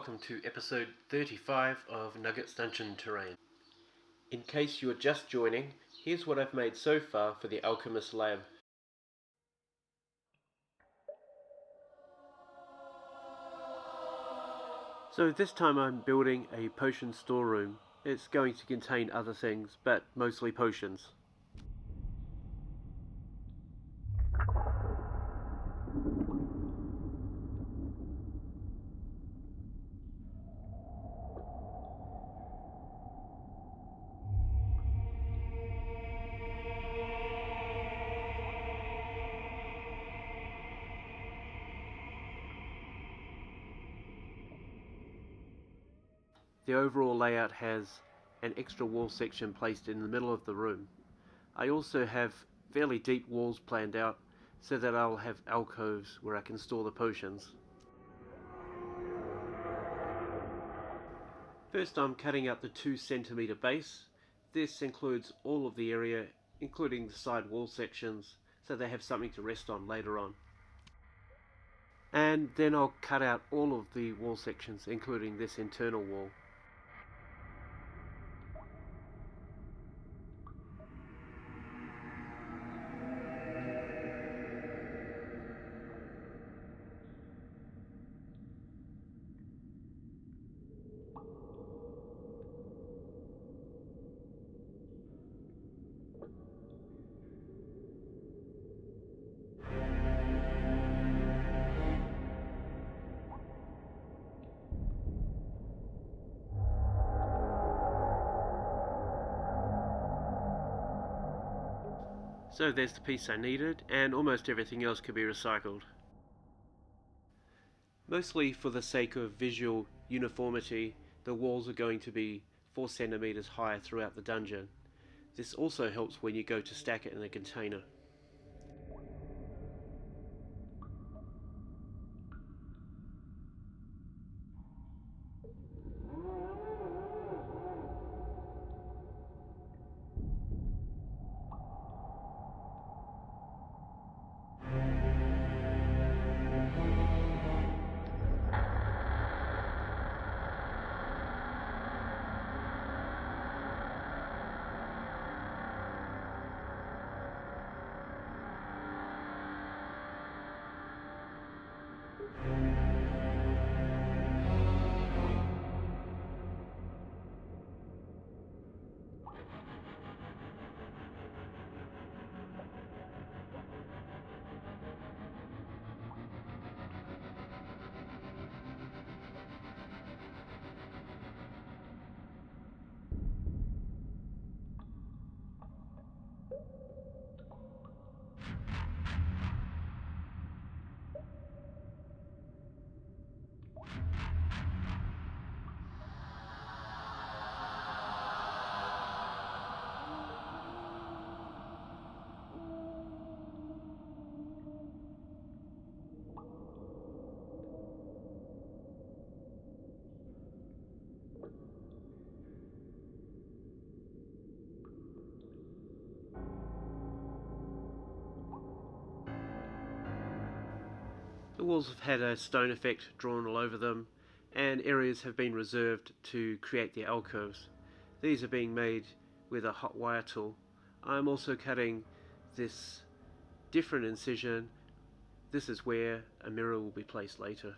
welcome to episode 35 of Nuggets Dungeon Terrain. In case you are just joining, here's what I've made so far for the Alchemist lab. So this time I'm building a potion storeroom. It's going to contain other things, but mostly potions. The overall layout has an extra wall section placed in the middle of the room. I also have fairly deep walls planned out so that I'll have alcoves where I can store the potions. First I'm cutting out the 2 centimeter base. This includes all of the area, including the side wall sections, so they have something to rest on later on. And then I'll cut out all of the wall sections, including this internal wall. So there's the piece I needed, and almost everything else could be recycled. Mostly for the sake of visual uniformity, the walls are going to be 4 centimeters high throughout the dungeon. This also helps when you go to stack it in a container. The walls have had a stone effect drawn all over them, and areas have been reserved to create the alcoves. These are being made with a hot wire tool. I'm also cutting this different incision. This is where a mirror will be placed later.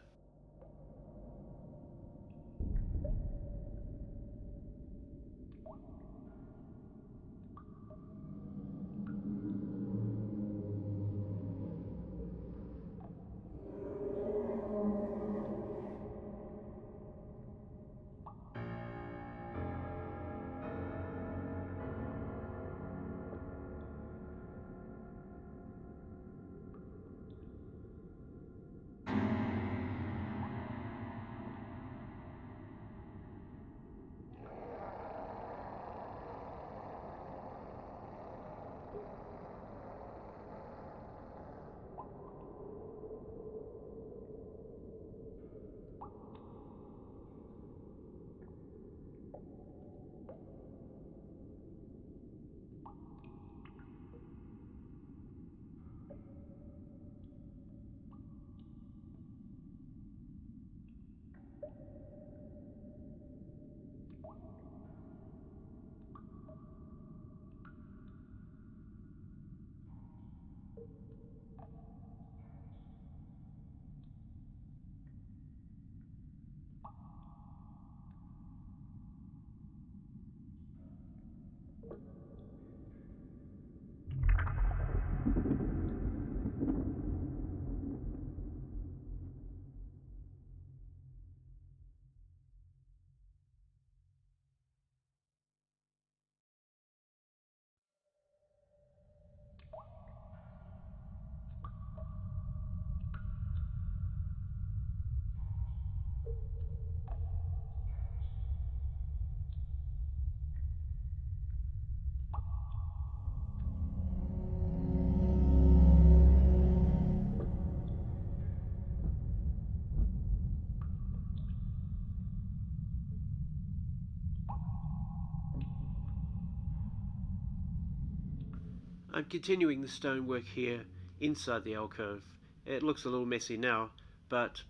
I'm continuing the stonework here inside the alcove. It looks a little messy now, but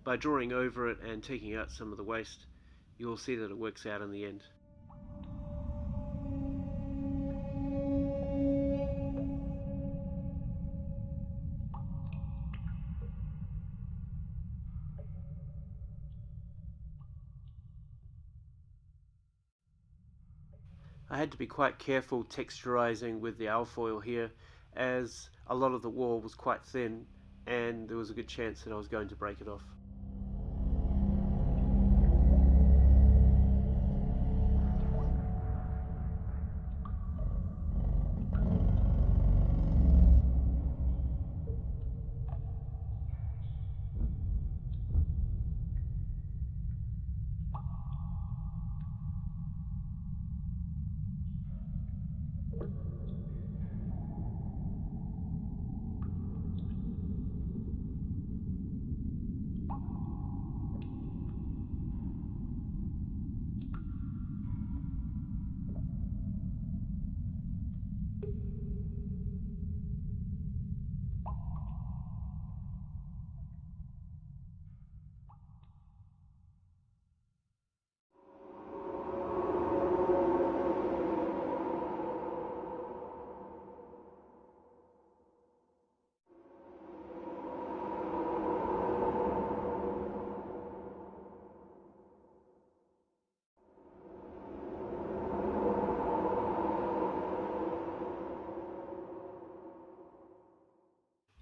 by drawing over it and taking out some of the waste, you'll see that it works out in the end. I had to be quite careful texturizing with the alfoil here, as a lot of the wall was quite thin and there was a good chance that I was going to break it off.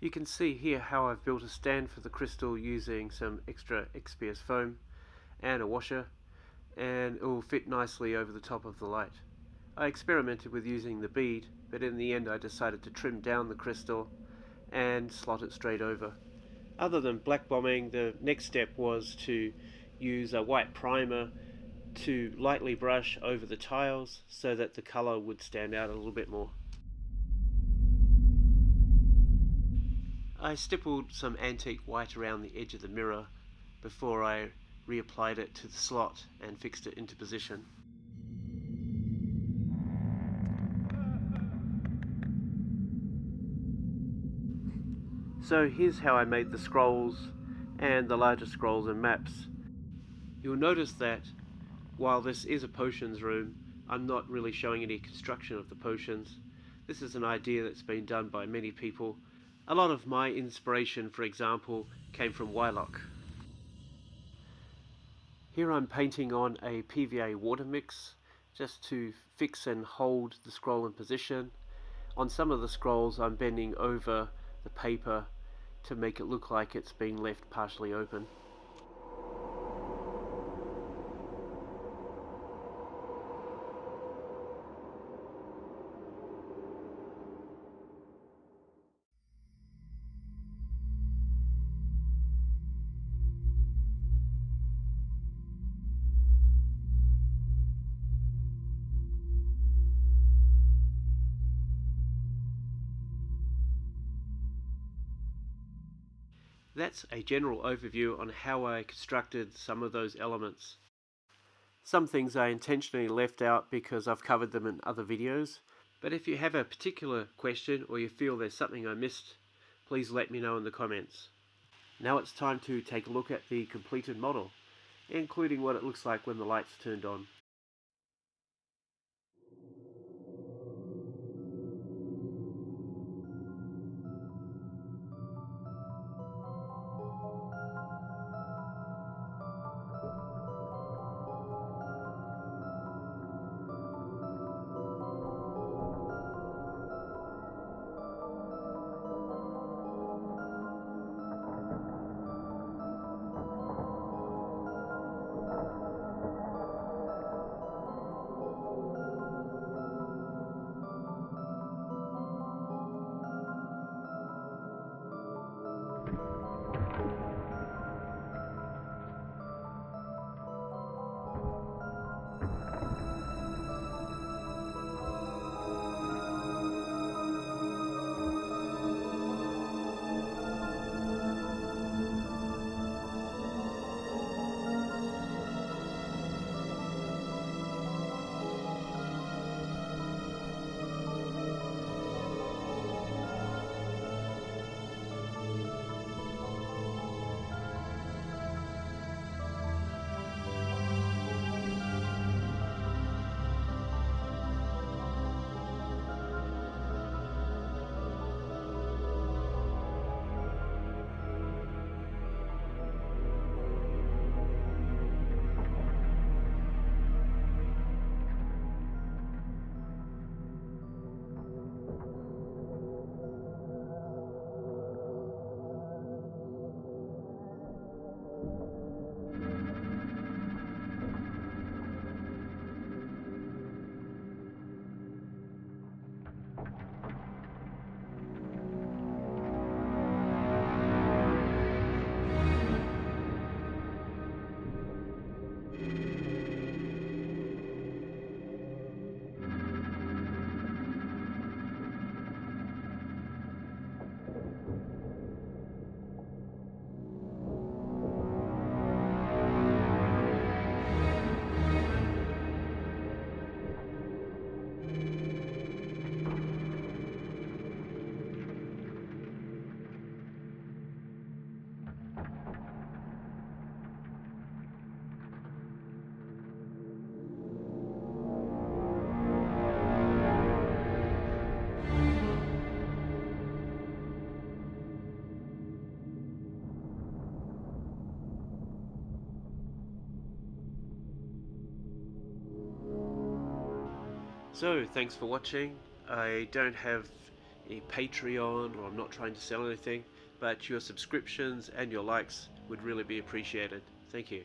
You can see here how I've built a stand for the crystal using some extra XPS foam and a washer, and it will fit nicely over the top of the light. I experimented with using the bead, but in the end I decided to trim down the crystal and slot it straight over. Other than black bombing, the next step was to use a white primer to lightly brush over the tiles so that the colour would stand out a little bit more. I stippled some antique white around the edge of the mirror before I reapplied it to the slot and fixed it into position. So here's how I made the scrolls and the larger scrolls and maps. You'll notice that while this is a potions room, I'm not really showing any construction of the potions. This is an idea that's been done by many people. A lot of my inspiration, for example, came from Wylock. Here I'm painting on a PVA water mix just to fix and hold the scroll in position. On some of the scrolls I'm bending over the paper to make it look like it's been left partially open. That's a general overview on how I constructed some of those elements. Some things I intentionally left out because I've covered them in other videos, but if you have a particular question or you feel there's something I missed, please let me know in the comments. Now it's time to take a look at the completed model, including what it looks like when the light's turned on. So, thanks for watching. I don't have a Patreon, or I'm not trying to sell anything, but your subscriptions and your likes would really be appreciated. Thank you.